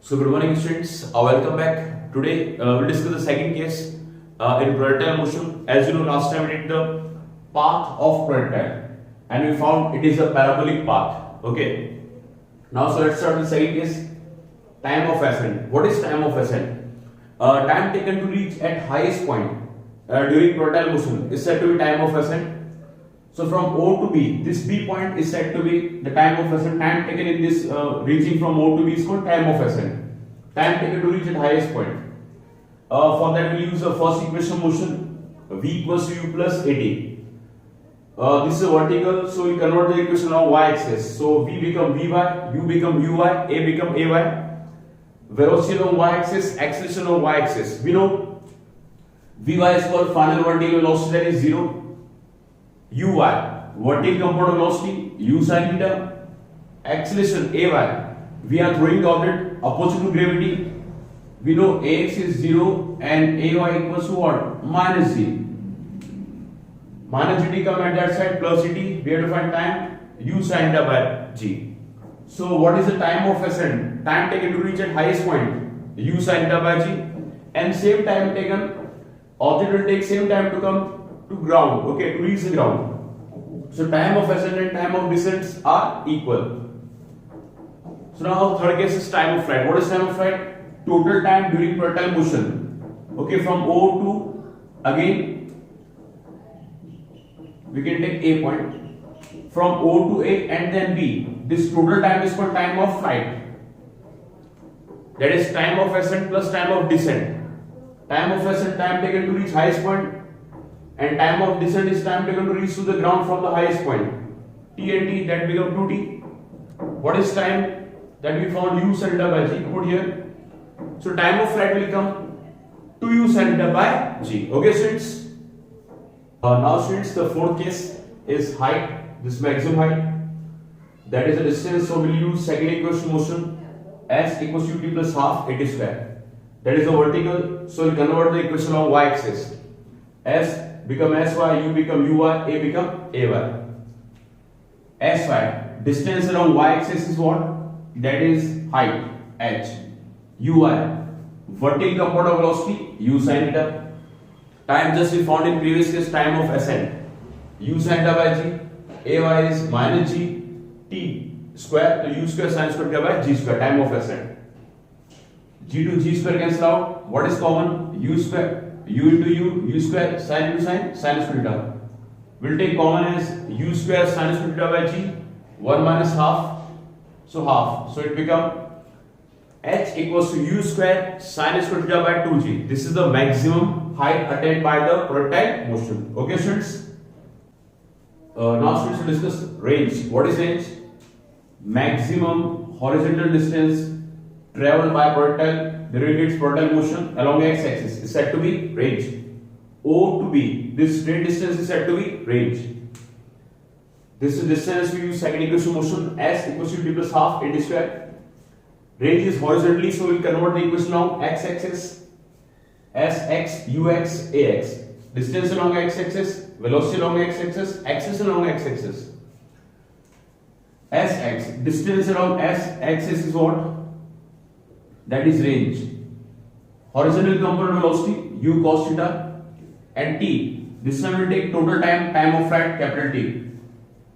So good morning students, welcome back. Today we'll discuss the second case in projectile motion. As you know, last time we did the path of projectile and we found it is a parabolic path. Okay. Now so let's start with the second case. Time of ascent. What is time of ascent? Time taken to reach at highest point during projectile motion is said to be time of ascent. So from O to B, this B point is said to be the time of ascent. Time taken in this reaching from O to B is called time of ascent. Time taken to reach at highest point. For that we will use the first equation of motion, V equals to U plus AT. This is a vertical, so we convert the equation of y-axis. So V become Vy, U become Uy, A become Ay. Velocity on y-axis, acceleration on y-axis. We know Vy is called final vertical velocity, that is 0. Uy, vertical component velocity, U sin theta. Acceleration Ay, we are throwing the object opposite to gravity. We know Ax is 0 and Ay equals to what? Minus g. Minus gt come at that side, plus gt. We have to find time, U sin theta by g. So what is the time of ascent? Time taken to reach at highest point, U sin theta by g. And same time taken, object will take same time to come to ground, okay, to reach the ground. So time of ascent and time of descent are equal. So now third case is time of flight. What is time of flight? Total time during projectile motion. Okay, from O to, again we can take A point. From O to A and then B. This total time is called time of flight. That is time of ascent plus time of descent. Time of ascent, time taken to reach highest point, and time of descent is time taken to reach to the ground from the highest point. T and T, that become 2T. What is time? That we found U sin theta by G, put here. So time of flight will come 2U sin theta by G. Okay students? Now students, the fourth case is height, this maximum height. That is the distance, so we'll use second equation motion, S equals to T plus half AT square. That is the vertical, so we'll convert the equation of y-axis. S become Sy, U become Uy, A become Ay. Sy, distance along y-axis is what? That is height, h. Uy, vertical component of velocity, U sin theta. Time just we found in previous case, time of ascent, U sin theta by g. Ay is minus g, t square, so U square sin square theta by g square, time of ascent. G to g square cancel out. What is common? U square, U into U, U square, sin into sin, sin square theta. We'll take common as U square sin square theta by g, 1 minus half. So half. So it become h equals to U square sin square theta by 2g. This is the maximum height attained by the projectile motion. Okay students? Now students will discuss range. What is range? Maximum horizontal distance traveled by projectile during its projectile motion along x-axis is said to be range. O to B, this straight distance is said to be range. This is distance we use second equation motion, S equals to T plus half AT square. Range is horizontally, so we'll convert the equation of x-axis, Sx, Ux, Ax. Distance along x-axis, velocity along x-axis, axis along x-axis. Sx, distance along s-axis is what? That is range. Horizontal component velocity, U cos theta, and T. This one will take total time, time of flight, capital T.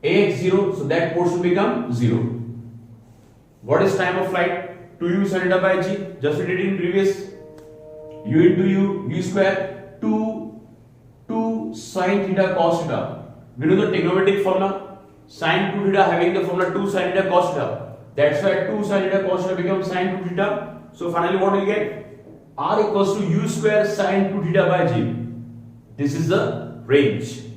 Ax 0, so that portion become 0. What is time of flight? 2U sin theta by g, just we did in previous. U into U, U square, 2 sin theta cos theta. We know the trigonometric formula. Sin 2 theta having the formula 2 sin theta cos theta. That's why 2 sin theta cos theta becomes sin 2 theta. So finally what we get? R equals to U square sin 2 theta by g. This is the range.